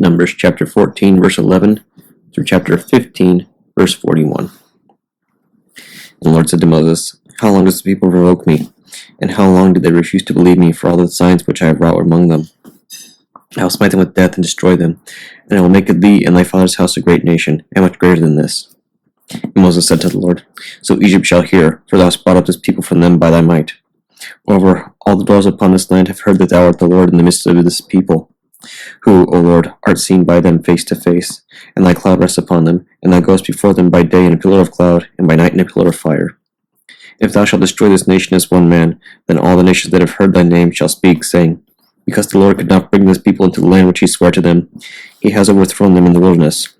Numbers chapter 14, verse 11 through chapter 15, verse 41. And the Lord said to Moses, "How long does the people provoke me? And how long do they refuse to believe me for all the signs which I have wrought among them? I will smite them with death and destroy them, and I will make of thee and thy father's house a great nation, and much greater than this." And Moses said to the Lord, "So Egypt shall hear, for thou hast brought up this people from them by thy might. Moreover, all the dwellers upon this land have heard that thou art the Lord in the midst of this people, who, O Lord, art seen by them face to face, and thy cloud rests upon them, and thou goest before them by day in a pillar of cloud, and by night in a pillar of fire. If thou shalt destroy this nation as one man, then all the nations that have heard thy name shall speak, saying, Because the Lord could not bring this people into the land which he sware to them, he has overthrown them in the wilderness.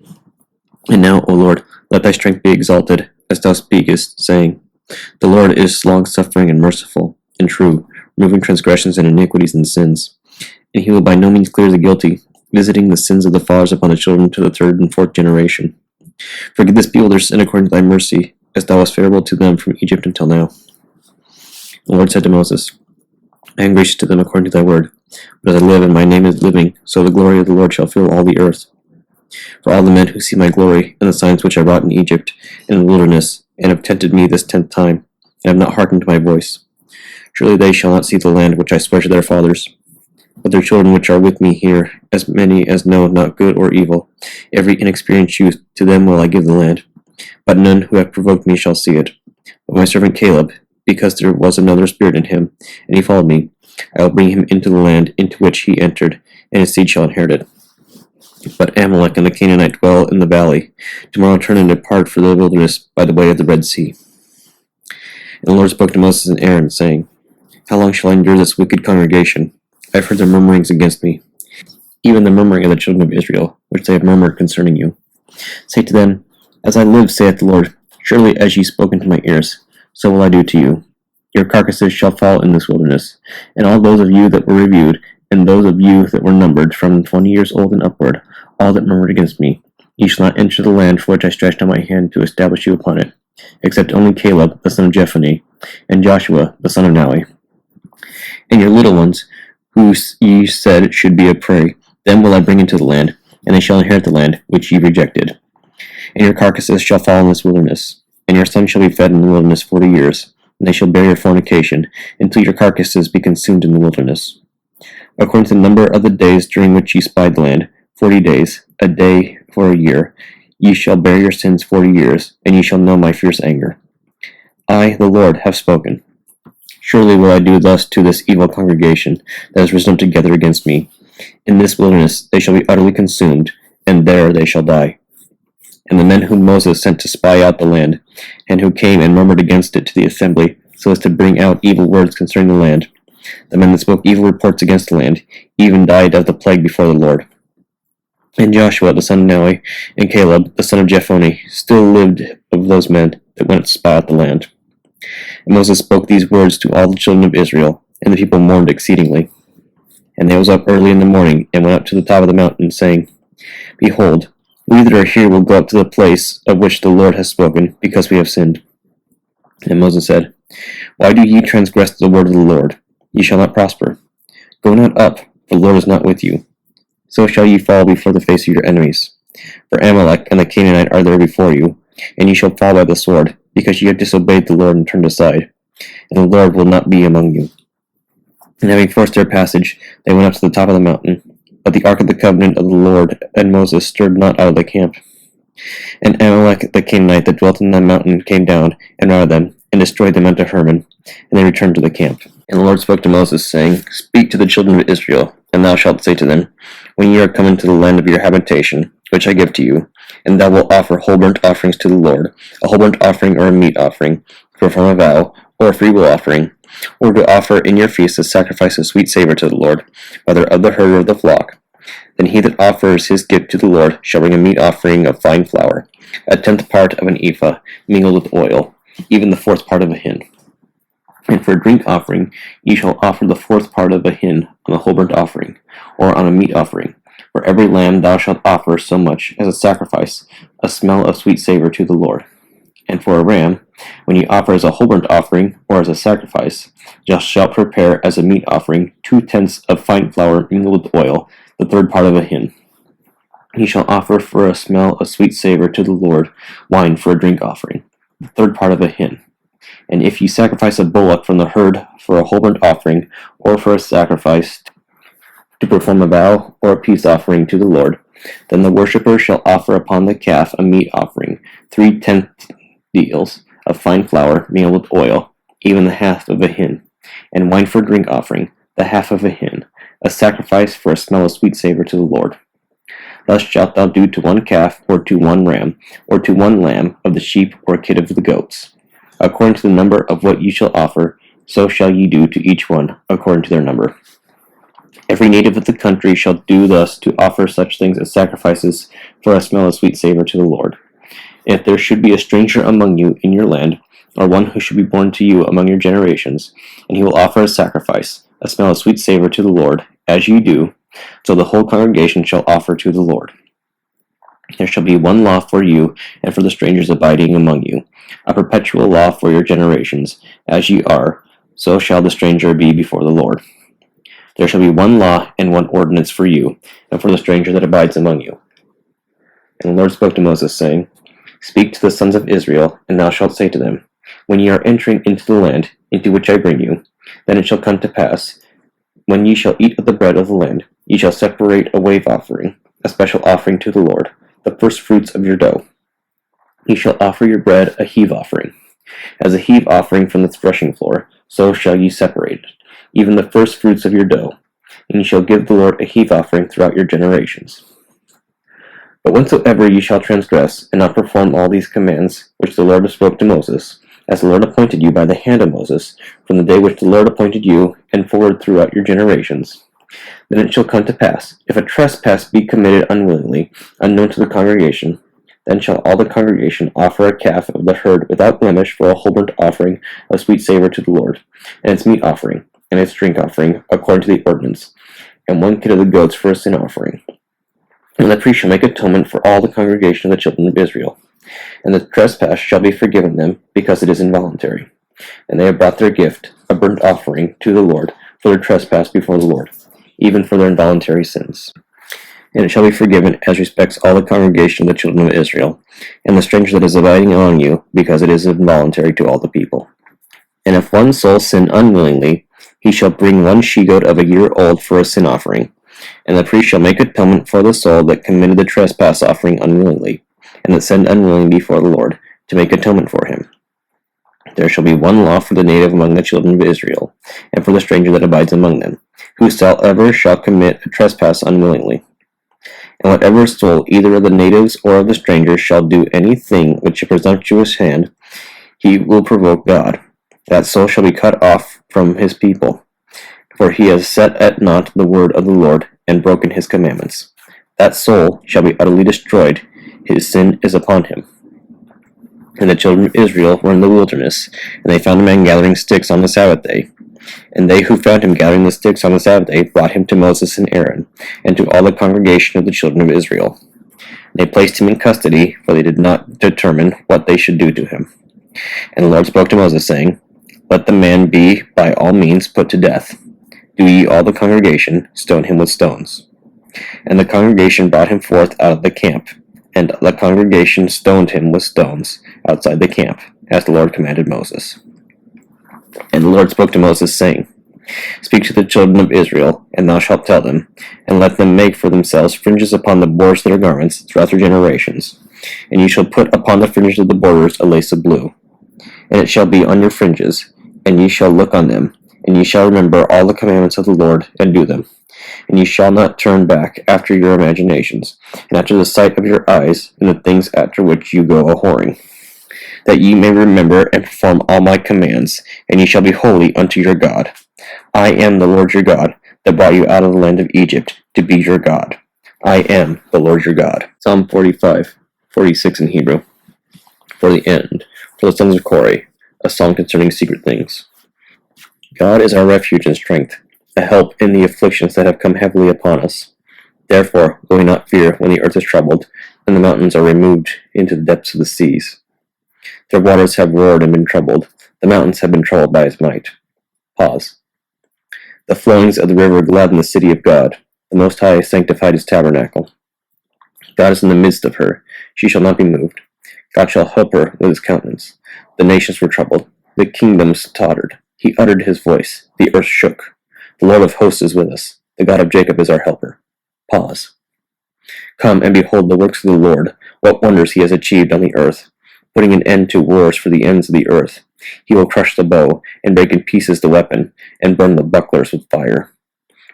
And now, O Lord, let thy strength be exalted, as thou speakest, saying, The Lord is long-suffering and merciful, and true, removing transgressions and iniquities and sins. And he will by no means clear the guilty, visiting the sins of the fathers upon the children to the third and fourth generation. Forgive this people their sin according to thy mercy, as thou wast favorable to them from Egypt until now." The Lord said to Moses, "I am gracious to them according to thy word, but as I live and my name is living, so the glory of the Lord shall fill all the earth. For all the men who see my glory and the signs which I wrought in Egypt and in the wilderness, and have tempted me this 10th time, and have not hearkened to my voice, surely they shall not see the land which I swear to their fathers. But their children which are with me here, as many as know not good or evil, every inexperienced youth, to them will I give the land. But none who have provoked me shall see it. But my servant Caleb, because there was another spirit in him, and he followed me, I will bring him into the land into which he entered, and his seed shall inherit it. But Amalek and the Canaanite dwell in the valley. Tomorrow turn and depart for the wilderness by the way of the Red Sea." And the Lord spoke to Moses and Aaron, saying, "How long shall I endure this wicked congregation? I have heard their murmurings against me, even the murmuring of the children of Israel, which they have murmured concerning you. Say to them, As I live, saith the Lord, surely as ye spoke into my ears, so will I do to you. Your carcasses shall fall in this wilderness, and all those of you that were reviewed, and those of you that were numbered from 20 years old and upward, all that murmured against me, ye shall not enter the land for which I stretched out my hand to establish you upon it, except only Caleb the son of Jephunneh, and Joshua the son of Nui. And your little ones, who ye said should be a prey, them will I bring into the land, and they shall inherit the land which ye rejected. And your carcasses shall fall in this wilderness, and your sons shall be fed in the wilderness 40 years, and they shall bear your fornication, until your carcasses be consumed in the wilderness. According to the number of the days during which ye spied the land, 40 days, a day for a year, ye shall bear your sins 40 years, and ye shall know my fierce anger. I, the Lord, have spoken. Surely will I do thus to this evil congregation that has risen up together against me. In this wilderness they shall be utterly consumed, and there they shall die." And the men whom Moses sent to spy out the land, and who came and murmured against it to the assembly, so as to bring out evil words concerning the land, the men that spoke evil reports against the land, even died of the plague before the Lord. And Joshua the son of Nui, and Caleb the son of Jephunneh, still lived of those men that went to spy out the land. And Moses spoke these words to all the children of Israel, and the people mourned exceedingly. And they rose up early in the morning, and went up to the top of the mountain, saying, Behold, we that are here will go up to the place of which the Lord has spoken, because we have sinned. And Moses said, Why do ye transgress the word of the Lord? Ye shall not prosper. Go not up, for the Lord is not with you. So shall ye fall before the face of your enemies. For Amalek and the Canaanite are there before you, and ye shall fall by the sword, because ye have disobeyed the Lord and turned aside, and the Lord will not be among you. And having forced their passage, they went up to the top of the mountain. But the ark of the covenant of the Lord and Moses stirred not out of the camp. And Amalek the Canaanite that dwelt in the mountain came down, and routed them, and destroyed them unto Hermon, and they returned to the camp. And the Lord spoke to Moses, saying, Speak to the children of Israel, and thou shalt say to them, When ye are come into the land of your habitation, which I give to you, and thou wilt offer whole burnt offerings to the Lord, a whole burnt offering or a meat offering, to perform a vow, or a freewill offering, or to offer in your feast a sacrifice of sweet savor to the Lord, whether of the herd or of the flock, then he that offers his gift to the Lord shall bring a meat offering of fine flour, 1/10 part of an ephah, mingled with oil, even the 4th part of a hin. And for a drink offering ye shall offer the 4th part of a hin on a whole burnt offering, or on a meat offering. For every lamb thou shalt offer so much as a sacrifice, a smell of sweet savor to the Lord. And for a ram, when ye offer as a whole burnt offering, or as a sacrifice, thou shalt prepare as a meat offering 2/10 of fine flour mingled with oil, the 3rd part of a hin. He shall offer for a smell a sweet savor to the Lord, wine for a drink offering, the third part of a hin. And if ye sacrifice a bullock from the herd for a whole burnt offering, or for a sacrifice to perform a vow or a peace offering to the Lord, then the worshipper shall offer upon the calf a meat offering, 3/10 deals of fine flour mingled with oil, even the half of a hin, and wine for a drink offering, the half of a hin, a sacrifice for a smell of sweet savor to the Lord. Thus shalt thou do to one calf, or to one ram, or to one lamb of the sheep, or kid of the goats. According to the number of what ye shall offer, so shall ye do to each one, according to their number. Every native of the country shall do thus to offer such things as sacrifices for a smell of sweet savor to the Lord. If there should be a stranger among you in your land, or one who should be born to you among your generations, and he will offer a sacrifice, a smell of sweet savor to the Lord, as ye do, so the whole congregation shall offer to the Lord. There shall be one law for you and for the strangers abiding among you, a perpetual law for your generations. As ye are, so shall the stranger be before the Lord. There shall be one law and one ordinance for you, and for the stranger that abides among you. And the Lord spoke to Moses, saying, Speak to the sons of Israel, and thou shalt say to them, When ye are entering into the land, into which I bring you, then it shall come to pass, when ye shall eat of the bread of the land, ye shall separate a wave offering, a special offering to the Lord, the first fruits of your dough. Ye shall offer your bread a heave offering. As a heave offering from the threshing floor, so shall ye separate it, even the first fruits of your dough. And ye shall give the Lord a heave offering throughout your generations. But whensoever ye shall transgress, and not perform all these commands which the Lord spoke to Moses, as the Lord appointed you by the hand of Moses, from the day which the Lord appointed you, and forward throughout your generations, then it shall come to pass, if a trespass be committed unwillingly, unknown to the congregation, then shall all the congregation offer a calf of the herd without blemish for a whole burnt offering of sweet savor to the Lord, and its meat offering, and its drink offering, according to the ordinance, and one kid of the goats for a sin offering. And the priest shall make atonement for all the congregation of the children of Israel, and the trespass shall be forgiven them, because it is involuntary. And they have brought their gift, a burnt offering, to the Lord, for their trespass before the Lord, even for their involuntary sins. And it shall be forgiven as respects all the congregation of the children of Israel, and the stranger that is abiding among you, because it is involuntary to all the people. And if one soul sin unwillingly, he shall bring one she-goat of a year old for a sin offering, and the priest shall make atonement for the soul that committed the trespass offering unwillingly, and that sinned unwillingly before the Lord, to make atonement for him. There shall be one law for the native among the children of Israel, and for the stranger that abides among them, whosoever shall commit a trespass unwillingly. And whatever soul, either of the natives or of the strangers, shall do any thing which a presumptuous hand, he will provoke God. That soul shall be cut off from his people, for he has set at naught the word of the Lord, and broken his commandments. That soul shall be utterly destroyed, his sin is upon him. And the children of Israel were in the wilderness, and they found a man gathering sticks on the Sabbath day. And they who found him gathering the sticks on the Sabbath day brought him to Moses and Aaron, and to all the congregation of the children of Israel. They placed him in custody, for they did not determine what they should do to him. And the Lord spoke to Moses, saying, Let the man be by all means put to death. Do ye all the congregation stone him with stones. And the congregation brought him forth out of the camp, and the congregation stoned him with stones outside the camp, as the Lord commanded Moses. And the Lord spoke to Moses, saying, Speak to the children of Israel, and thou shalt tell them, and let them make for themselves fringes upon the borders of their garments throughout their generations. And ye shall put upon the fringes of the borders a lace of blue. And it shall be on your fringes, and ye shall look on them, and ye shall remember all the commandments of the Lord, and do them. And ye shall not turn back after your imaginations, and after the sight of your eyes, and the things after which you go a-whoring, that ye may remember and perform all my commands, and ye shall be holy unto your God. I am the Lord your God, that brought you out of the land of Egypt, to be your God. I am the Lord your God. Psalm 45, 46 in Hebrew. For the end, for the sons of Korah, a song concerning secret things. God is our refuge and strength, a help in the afflictions that have come heavily upon us. Therefore will we not fear when the earth is troubled, and the mountains are removed into the depths of the seas. Their waters have roared and been troubled. The mountains have been troubled by his might. Pause. The flowings of the river gladden the city of God. The Most High sanctified his tabernacle. God is in the midst of her. She shall not be moved. God shall help her with his countenance. The nations were troubled. The kingdoms tottered. He uttered his voice. The earth shook. The Lord of hosts is with us. The God of Jacob is our helper. Pause. Come and behold the works of the Lord, what wonders he has achieved on the earth, putting an end to wars for the ends of the earth. He will crush the bow, and break in pieces the weapon, and burn the bucklers with fire.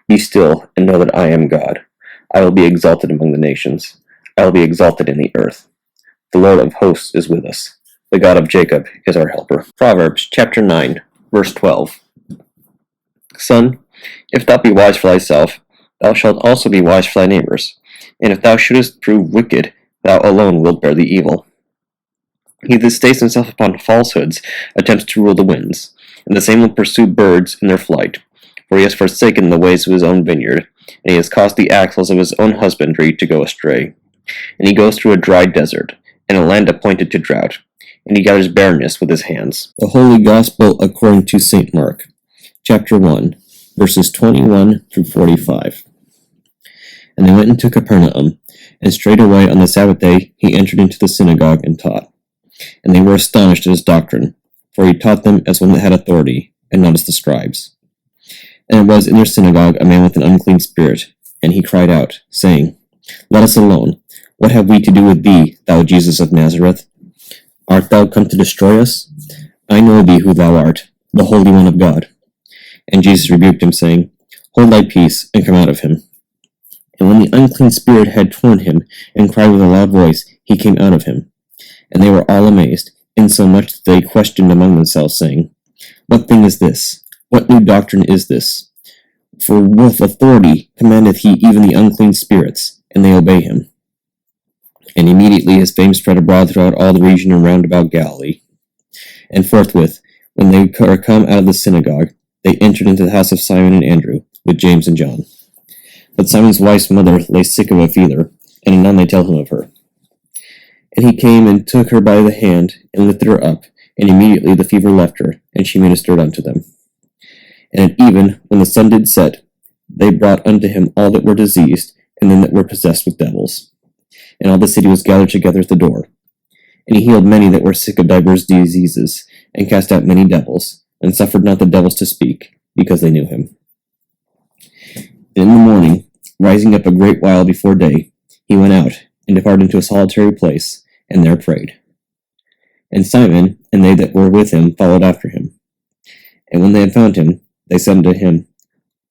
Be still, and know that I am God. I will be exalted among the nations. I will be exalted in the earth. The Lord of hosts is with us. The God of Jacob is our helper. Proverbs chapter 9, verse 12. Son, if thou be wise for thyself, thou shalt also be wise for thy neighbors. And if thou shouldest prove wicked, thou alone wilt bear the evil. He that stays himself upon falsehoods attempts to rule the winds, and the same will pursue birds in their flight. For he has forsaken the ways of his own vineyard, and he has caused the axles of his own husbandry to go astray. And he goes through a dry desert, and a land appointed to drought, and he gathers barrenness with his hands. The Holy Gospel according to St. Mark, chapter 1, verses 21 through 45. And they went into Capernaum, and straightway on the Sabbath day he entered into the synagogue and taught. And they were astonished at his doctrine, for he taught them as one that had authority, and not as the scribes. And it was in their synagogue a man with an unclean spirit, and he cried out, saying, Let us alone. What have we to do with thee, thou Jesus of Nazareth? Art thou come to destroy us? I know thee who thou art, the Holy One of God. And Jesus rebuked him, saying, Hold thy peace, and come out of him. And when the unclean spirit had torn him, and cried with a loud voice, he came out of him. And they were all amazed, insomuch that they questioned among themselves, saying, What thing is this? What new doctrine is this? For with authority commandeth he even the unclean spirits, and they obey him. And immediately his fame spread abroad throughout all the region round about Galilee. And forthwith, when they were come out of the synagogue, they entered into the house of Simon and Andrew, with James and John. But Simon's wife's mother lay sick of a fever, and anon they tell him of her. And he came and took her by the hand, and lifted her up, and immediately the fever left her, and she ministered unto them. And at even, when the sun did set, they brought unto him all that were diseased, and them that were possessed with devils. And all the city was gathered together at the door. And he healed many that were sick of divers diseases, and cast out many devils, and suffered not the devils to speak, because they knew him. And in the morning, rising up a great while before day, he went out, and departed into a solitary place, and there prayed. And Simon and they that were with him followed after him. And when they had found him, they said unto him,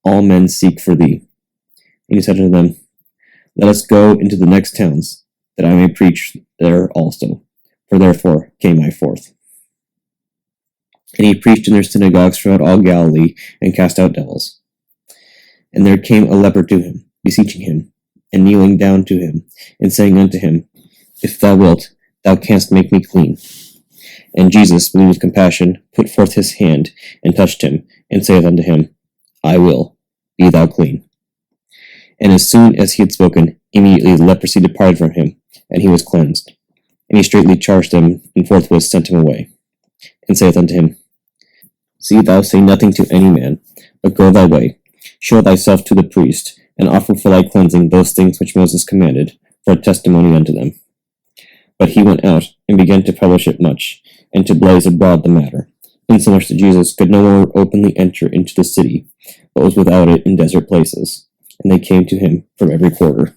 All men seek for thee. And he said unto them, Let us go into the next towns, that I may preach there also, for therefore came I forth. And he preached in their synagogues throughout all Galilee, and cast out devils. And there came a leper to him, beseeching him, and kneeling down to him, and saying unto him, If thou wilt, thou canst make me clean. And Jesus, moved with compassion, put forth his hand, and touched him, and saith unto him, I will, be thou clean. And as soon as he had spoken, immediately the leprosy departed from him, and he was cleansed. And he straightly charged them, and forthwith sent him away, and saith unto him, See thou say nothing to any man, but go thy way, show thyself to the priest, and offer for thy cleansing those things which Moses commanded, for a testimony unto them. But he went out, and began to publish it much, and to blaze abroad the matter, insomuch that Jesus could no more openly enter into the city, but was without it in desert places. And they came to him from every quarter.